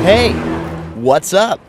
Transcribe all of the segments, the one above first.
Hey, what's up?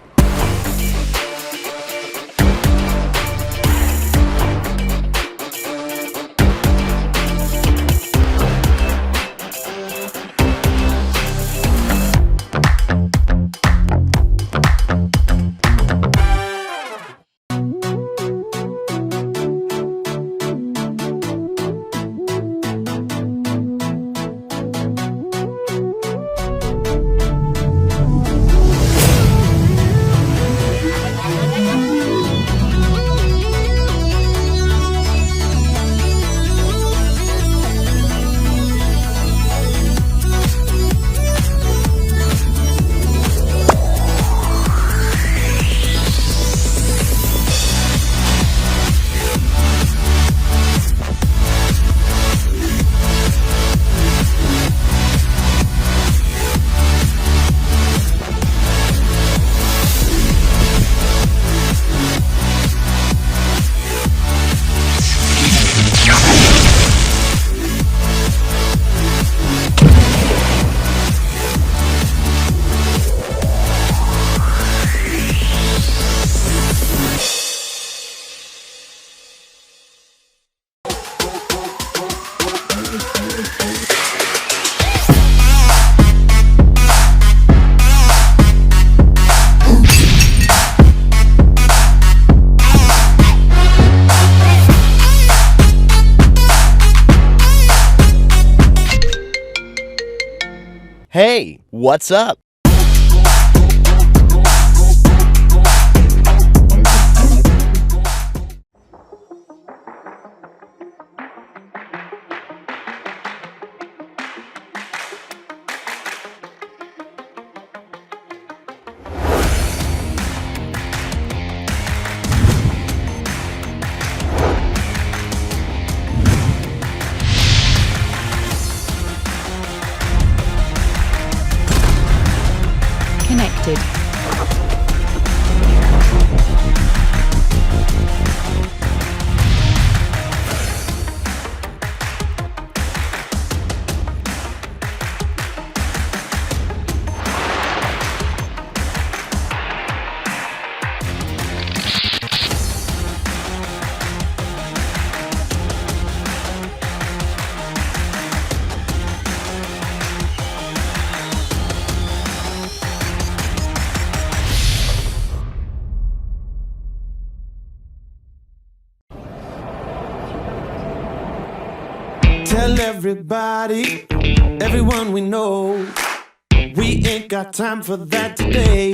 Hey, what's up? Connected. Tell everybody, everyone we know, we ain't got time for that today.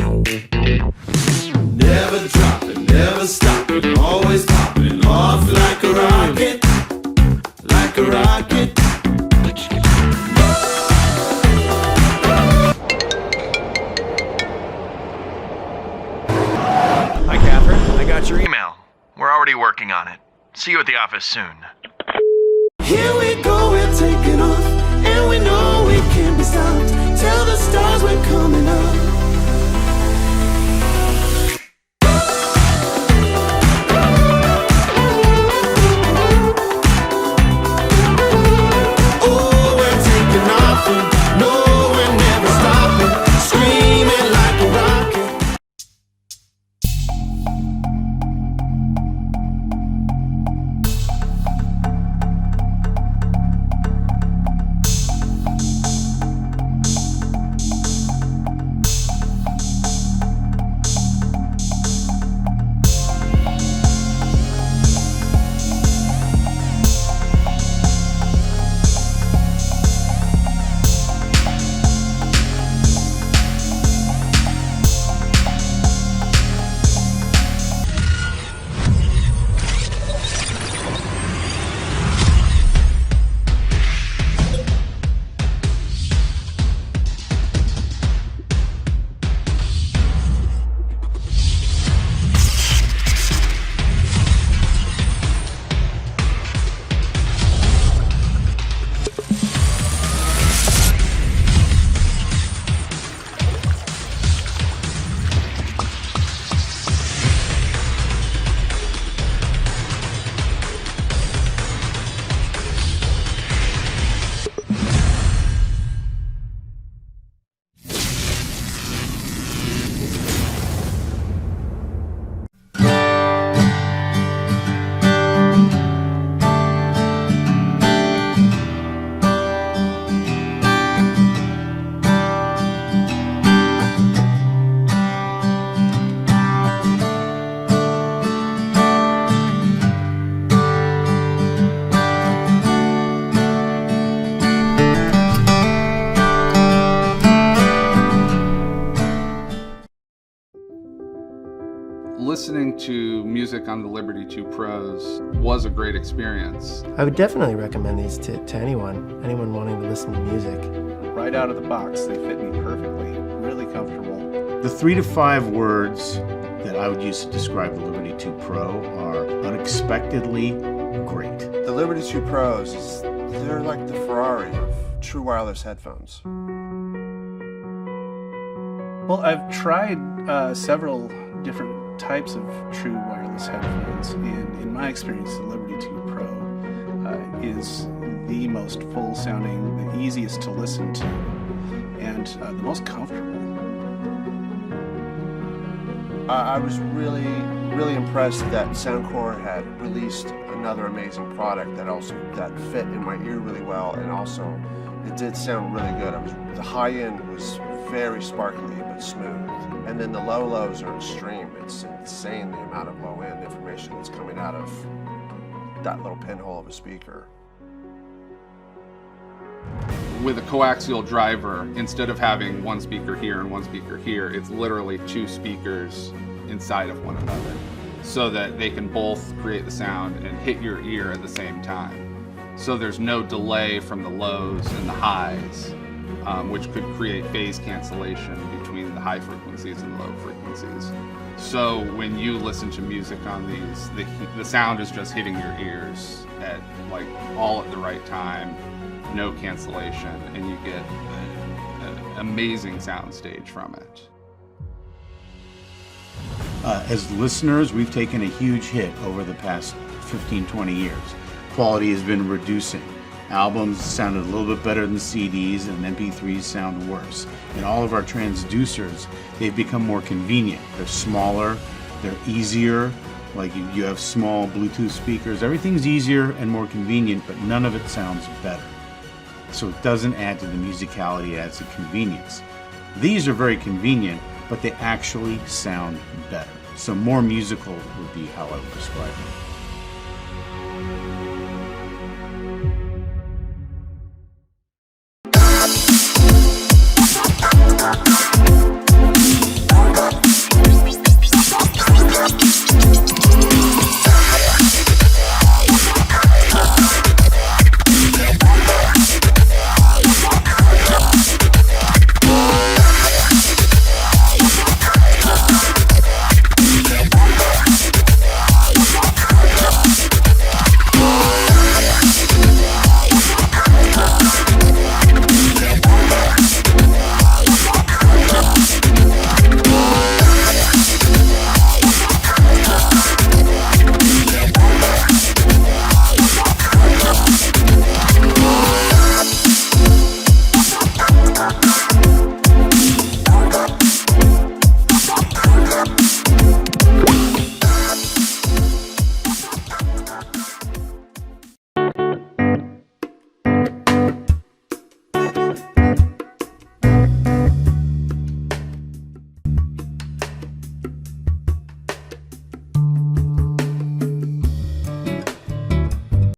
Never dropping, never stopping, always popping off like a rocket, like a rocket. Hi, Catherine. I got your email. We're already working on it. See you at the office soon. Here we go, we're taking off, and we know we can't be stopped. Tell the stars we're coming up. Oh, we're taking off, and no, we're never stopping. Screaming like a rocket. listening to music on the Liberty 2 Pros was a great experience. I would definitely recommend these to anyone wanting to listen to music. Right out of the box, they fit me perfectly, really comfortable. The 3 to 5 words that I would use to describe the Liberty 2 Pro are unexpectedly great. The Liberty 2 Pros, they're like the Ferrari of true wireless headphones. Well, I've tried several different types of true wireless headphones, and in my experience, the Liberty 2 Pro is the most full-sounding, the easiest to listen to, and the most comfortable. I was really impressed that Soundcore had released another amazing product that fit in my ear really well, and also it did sound really good. The high end was very sparkly but smooth, and then the lows are extreme. It's insane the amount of low end information that's coming out of that little pinhole of a speaker. With a coaxial driver, instead of having one speaker here and one speaker here, it's literally 2 speakers inside of one another, so that they can both create the sound and hit your ear at the same time. So there's no delay from the lows and the highs, which could create phase cancellation between the high frequencies and low frequencies. So when you listen to music on these, the sound is just hitting your ears at all at the right time, no cancellation, and you get an amazing sound stage from it. As listeners, we've taken a huge hit over the past 15-20 years. Quality has been reducing. Albums sounded a little bit better than CDs, and MP3s sound worse. And all of our transducers, they've become more convenient. They're smaller, they're easier, like you have small Bluetooth speakers. Everything's easier and more convenient, but none of it sounds better. So it doesn't add to the musicality, it adds to convenience. These are very convenient, but they actually sound better. So more musical would be how I would describe them.